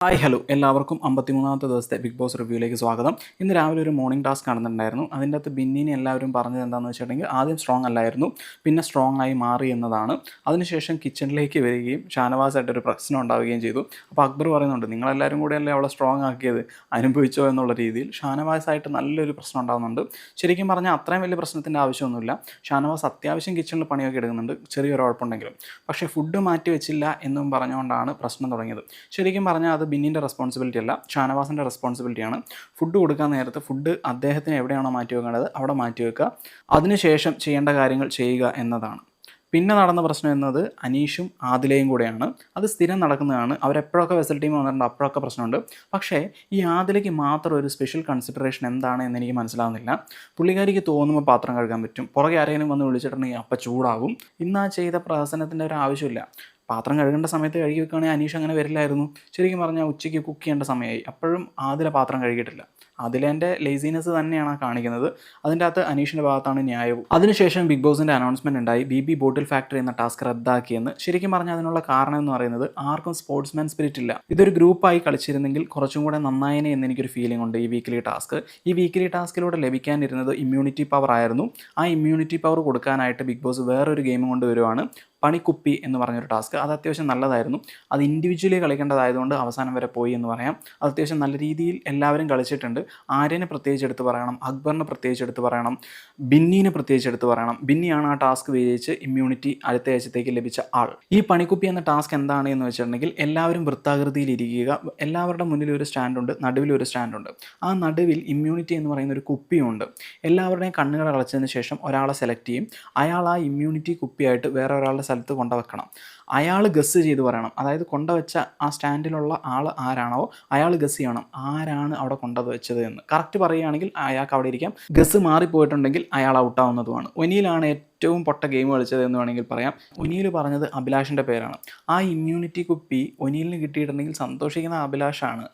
Hi hello എല്ലാവർക്കും 53ാമത്തെ ദിവസത്തെ big boss റിവ്യൂയിലേക്ക് സ്വാഗതം. ഇന്ന് രാവിലെ ഒരു മോർണിംഗ് ടാസ്ക് കാണുന്നുണ്ടായിരുന്നു. അതിൻ്റെ അകത്ത് ബിന്നിനെ എല്ലാവരും പറഞ്ഞത് എന്താണെന്ന് വെച്ചിട്ടുണ്ടെങ്കിൽ ആദ്യം സ്ട്രോങ് അല്ലായിരുന്നു, പിന്നെ സ്ട്രോങ് ആയി മാറി എന്നതാണ്. അതിനുശേഷം കിച്ചണിലേക്ക് വരികയും ഷാനവാസായിട്ടൊരു പ്രശ്നം ഉണ്ടാവുകയും ചെയ്തു. അപ്പോൾ അക്ബർ പറയുന്നുണ്ട്, നിങ്ങളെല്ലാവരും കൂടെയല്ലേ അവളെ സ്ട്രോങ് ആക്കിയത്, അനുഭവിച്ചോ എന്നുള്ള രീതിയിൽ ഷാനവാസായിട്ട് നല്ലൊരു പ്രശ്നം ഉണ്ടാകുന്നുണ്ട്. ശരിക്കും പറഞ്ഞാൽ അത്രയും വലിയ പ്രശ്നത്തിൻ്റെ ആവശ്യമൊന്നുമില്ല. ഷാനവാസ് അത്യാവശ്യം കിച്ചണിൽ പണിയൊക്കെ എടുക്കുന്നുണ്ട്, ചെറിയൊരു ഉഴപ്പുണ്ടെങ്കിലും. പക്ഷേ ഫുഡ് മാറ്റി വെച്ചില്ല എന്നും പറഞ്ഞുകൊണ്ടാണ് പ്രശ്നം തുടങ്ങിയത്. ശരിക്കും പറഞ്ഞാൽ അത് ബിന്നിൻ്റെ റെസ്പോൺസിബിലിറ്റി അല്ല, ഷാനവാസിൻ്റെ റെസ്പോൺസിബിലിറ്റിയാണ്. ഫുഡ് കൊടുക്കാൻ നേരത്ത് ഫുഡ് അദ്ദേഹത്തിന് എവിടെയാണോ മാറ്റി വെക്കേണ്ടത് അവിടെ മാറ്റി വെക്കുക, അതിനുശേഷം ചെയ്യേണ്ട കാര്യങ്ങൾ ചെയ്യുക എന്നതാണ്. പിന്നെ നടന്ന പ്രശ്നം എന്നത് അനീഷും ആദിലയും കൂടെയാണ്. അത് സ്ഥിരം നടക്കുന്നതാണ്. അവരെപ്പോഴൊക്കെ വെസൽ ടീം വന്നിട്ടുണ്ട് അപ്പോഴൊക്കെ പ്രശ്നമുണ്ട്. പക്ഷേ ഈ ആദിലയ്ക്ക് മാത്രം ഒരു സ്പെഷ്യൽ കൺസിഡറേഷൻ എന്താണ് എന്ന് എനിക്ക് മനസ്സിലാവുന്നില്ല. പുള്ളിക്കാരിക്ക് തോന്നുമ്പോൾ പാത്രം കഴുകാൻ പറ്റും, പുറകെ ആരെങ്കിലും വന്ന് വിളിച്ചിട്ടുണ്ടെങ്കിൽ അപ്പം ചൂടാകും. ഇന്ന് ആ ചെയ്ത പ്രഹസനത്തിൻ്റെ ഒരു ആവശ്യമില്ല. പാത്രം കഴുകേണ്ട സമയത്ത് കഴുകി വെക്കുകയാണെങ്കിൽ അനീഷ് അങ്ങനെ വരില്ലായിരുന്നു. ശരിക്കും പറഞ്ഞാൽ ഉച്ചയ്ക്ക് കുക്ക് ചെയ്യേണ്ട സമയമായി, അപ്പോഴും ആദില പാത്രം കഴുകിയിട്ടില്ല. അതിലെൻ്റെ ലേസിനെസ് തന്നെയാണ് കാണിക്കുന്നത്. അതിൻ്റെ അകത്ത് അനീഷിൻ്റെ ഭാഗത്താണ് ന്യായവും. അതിനുശേഷം ബിഗ് ബോസിൻ്റെ അനൗൺസ്മെൻറ്റ് ഉണ്ടായി, ബി ബോട്ടിൽ ഫാക്ടറി എന്ന ടാസ്ക് റദ്ദാക്കിയെന്ന്. ശരിക്കും പറഞ്ഞാൽ അതിനുള്ള കാരണം എന്ന് പറയുന്നത് ആർക്കും സ്പോർട്സ്മാൻ സ്പിരിറ്റ് ഇല്ല. ഇതൊരു ഗ്രൂപ്പായി കളിച്ചിരുന്നെങ്കിൽ കുറച്ചും കൂടെ നന്നായേനെ എന്ന് എനിക്കൊരു ഫീലിംഗ് ഉണ്ട്. ഈ വീക്കിലി ടാസ്കിലൂടെ ലഭിക്കാനിരുന്നത് ഇമ്മ്യൂണിറ്റി പവർ ആയിരുന്നു. ആ ഇമ്മ്യൂണിറ്റി പവർ കൊടുക്കാനായിട്ട് ബിഗ് ബോസ് വേറൊരു ഗെയിം കൊണ്ടുവരുവാണ്, പണിക്കുപ്പി എന്ന് പറഞ്ഞൊരു ടാസ്ക്. അത് അത്യാവശ്യം നല്ലതായിരുന്നു. അത് ഇൻഡിവിജ്വലി കളിക്കേണ്ടതായതുകൊണ്ട് അവസാനം വരെ പോയി എന്ന് പറയാം. അത് അത്യാവശ്യം നല്ല രീതിയിൽ എല്ലാവരും കളിച്ചിട്ടുണ്ട്. ആര്യനെ പ്രത്യേകിച്ച് എടുത്ത് പറയണം, അക്ബറിനെ പ്രത്യേകിച്ച് എടുത്ത് പറയണം, ബിന്നീനെ പ്രത്യേകിച്ച് എടുത്ത് പറയണം. ബിന്നിയാണ് ആ ടാസ്ക് വിജയിച്ച് ഇമ്മ്യൂണിറ്റി അടുത്ത ആഴ്ചത്തേക്ക് ലഭിച്ച ആൾ. ഈ പണിക്കുപ്പി എന്ന ടാസ്ക് എന്താണ് എന്ന് വെച്ചിട്ടുണ്ടെങ്കിൽ എല്ലാവരും വൃത്താകൃതിയിൽ ഇരിക്കുക, എല്ലാവരുടെ മുന്നിൽ ഒരു സ്റ്റാൻഡുണ്ട്, നടുവിലൊരു സ്റ്റാൻഡുണ്ട്. ആ നടുവിൽ ഇമ്മ്യൂണിറ്റി എന്ന് പറയുന്ന ഒരു കുപ്പിയുണ്ട്. എല്ലാവരുടെയും കണ്ണുകൾ അടച്ചതിന് ശേഷം ഒരാളെ സെലക്ട് ചെയ്യും. അയാൾ ആ ഇമ്മ്യൂണിറ്റി കുപ്പിയായിട്ട് വേറെ ഒരാളുടെ സ്ഥലത്ത് കൊണ്ടുവെക്കണം. അയാൾ ഗസ് ചെയ്ത് പറയണം, അതായത് കൊണ്ടുവച്ച ആ സ്റ്റാൻഡിലുള്ള ആൾ ആരാണോ അയാൾ ഗസ് ചെയ്യണം ആരാണ് അവിടെ കൊണ്ടുവച്ചത് എന്ന്. കറക്റ്റ് പറയുകയാണെങ്കിൽ അയാൾക്ക് അവിടെ ഇരിക്കാം, ഗസ് മാറിപ്പോയിട്ടുണ്ടെങ്കിൽ അയാൾ ഔട്ടാവുന്നതുമാണ്. ഒനിയിലാണ് ഏറ്റവും പൊട്ട ഗെയിം കളിച്ചത് എന്ന് വേണമെങ്കിൽ പറയാം. ഒനിയിൽ പറഞ്ഞത് അഭിലാഷിൻ്റെ പേരാണ്. ആ ഇമ്മ്യൂണിറ്റി കുപ്പി ഒനിയിലിന് കിട്ടിയിട്ടുണ്ടെങ്കിൽ സന്തോഷിക്കുന്ന അഭിലാഷാണ്.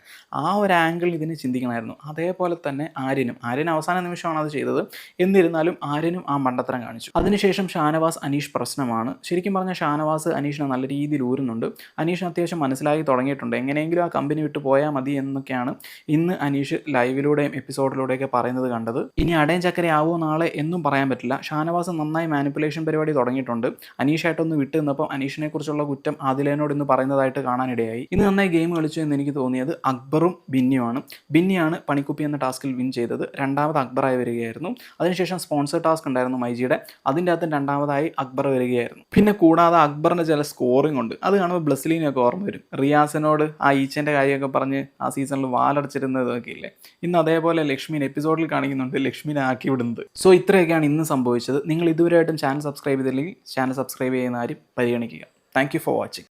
ആ ഒരു ആംഗിൾ ഇതിന് ചിന്തിക്കണമായിരുന്നു. അതേപോലെ തന്നെ ആര്യൻ അവസാന നിമിഷമാണ് അത് ചെയ്തത്. എന്നിരുന്നാലും ആര്യനും ആ മണ്ടത്തരം കാണിച്ചു. അതിനുശേഷം ഷാനവാസ് അനീഷ് പ്രശ്നമാണ്. ശരിക്കും പറഞ്ഞാൽ ഷാനവാസ് അനീഷിനെ നല്ല രീതിയിൽ ഊരുന്നുണ്ട്. അനീഷിന് അത്യാവശ്യം മനസ്സിലാക്കി തുടങ്ങിയിട്ടുണ്ട്, എങ്ങനെയെങ്കിലും ആ കമ്പനി വിട്ട് പോയാൽ മതി എന്നൊക്കെയാണ് ഇന്ന് അനീഷ് ലൈവിലൂടെയും എപ്പിസോഡിലൂടെയൊക്കെ പറയുന്നത് കണ്ടത്. ഇനി അടയും ചക്കരയാവോ നാളെ എന്നും പറയാൻ പറ്റില്ല. ഷാനവാസ് നന്നായി മാനിപ്പുലേഷൻ പരിപാടി തുടങ്ങിയിട്ടുണ്ട്. അനീഷായിട്ടൊന്ന് വിട്ട് നിന്നപ്പം അനീഷിനെ കുറിച്ചുള്ള കുറ്റം ആദിലേനോട് ഇന്ന് പറയുന്നതായിട്ട് കാണാനിടയായി. ഇന്ന് നന്നായി ഗെയിം കളിച്ചു എന്ന് എനിക്ക് തോന്നിയത് അക്ബറും ബിന്നിയാണ് പണിക്കുപ്പി എന്ന ടാസ്കിൽ വിൻ ചെയ്തത്. രണ്ടാമത് അക്ബറായി വരികയായിരുന്നു. അതിനുശേഷം സ്പോൺസർ ടാസ്ക് ഉണ്ടായിരുന്നു മൈജിയുടെ, അതിൻ്റെ അകത്ത് രണ്ടാമതായി അക്ബർ വരികയായിരുന്നു. പിന്നെ കൂടാതെ അക്ബറിൻ്റെ ചില സ്കോറിംഗ് ഉണ്ട്, അത് കാണുമ്പോൾ ബ്ലസ്ലീനൊക്കെ ഓർമ്മ വരും. റിയാസിനോട് ആ ഈച്ചൻ്റെ കാര്യമൊക്കെ പറഞ്ഞ് ആ സീസണിൽ വാലടച്ചിരുന്നതൊക്കെ ഇല്ലേ, ഇന്ന് അതേപോലെ ലക്ഷ്മിനെ എപ്പിസോഡിൽ കാണിക്കുന്നുണ്ട്, ലക്ഷ്മിനെ ആക്കി വിടുന്നത്. സോ ഇത്രയൊക്കെയാണ് ഇന്ന് സംഭവിച്ചത്. നിങ്ങൾ ഇതുവരെയായിട്ടും ചാനൽ സബ്സ്ക്രൈബ് ചെയ്തില്ലെങ്കിൽ ചാനൽ സബ്സ്ക്രൈബ് ചെയ്യുന്ന ആരും പരിഗണിക്കുക. Thank you for watching.